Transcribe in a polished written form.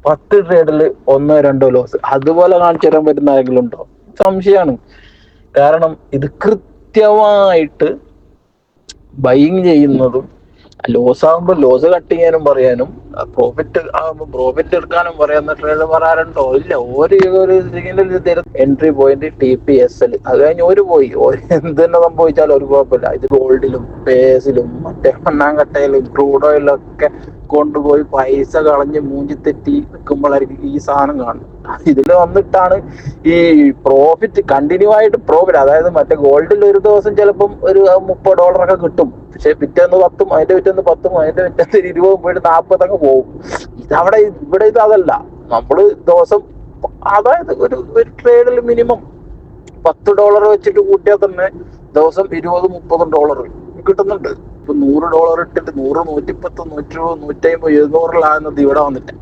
10 ട്രേഡില് 1-2 loss. അതുപോലെ കാണിച്ചു തരാൻ പറ്റുന്ന ആരെങ്കിലും ഉണ്ടോ? സംശയമാണ്. കാരണം ഇത് കൃത്യമായിട്ട് ബൈങ് ചെയ്യുന്നതും ലോസ് ആകുമ്പോൾ ലോസ് കട്ട് ചെയ്യാനും പറയാനും, പ്രോഫിറ്റ് ആകുമ്പോൾ പ്രോഫിറ്റ് എടുക്കാനും പറയാൻ ട്രേഡ് പറയാറുണ്ടോ? ഇല്ല. ഒരു എൻട്രി പോയിന്റ് TPSL അത് കഴിഞ്ഞ് പോയി എന്ത് തന്നെ സംഭവിച്ചാലും ഒരു കുഴപ്പമില്ല. ഇത് ഗോൾഡിലും പേസിലും മറ്റേ മണ്ണാങ്കട്ടയിലും ക്രൂഡ് ഓയിലൊക്കെ കൊണ്ടുപോയി പൈസ കളഞ്ഞ് മൂഞ്ചി തെറ്റി നിൽക്കുമ്പോഴായിരിക്കും ഈ സാധനം കാണുന്നത്. ഇതിൽ വന്നിട്ടാണ് ഈ പ്രോഫിറ്റ് കണ്ടിന്യൂ ആയിട്ട് പ്രോഫിറ്റ്, അതായത് മറ്റേ ഗോൾഡിൽ ഒരു ദിവസം ചിലപ്പം ഒരു $30 കിട്ടും, പക്ഷെ പിറ്റേന്ന് 10, അതിന്റെ പിറ്റേന്ന് 10, അതിന്റെ പിറ്റേന്ന് 20 പോയിട്ട് 40 പോകും. ഇവിടെ ഇത് അതല്ല. നമ്മള് ദിവസം, അതായത് ഒരു ട്രേഡിൽ മിനിമം $10 വെച്ചിട്ട് കൂട്ടിയാൽ തന്നെ ദിവസം $20-30 കിട്ടുന്നുണ്ട്. ഇപ്പൊ $100 ഇട്ടിട്ട് 100, 110, 120, 150, 200 ഇവിടെ വന്നിട്ട്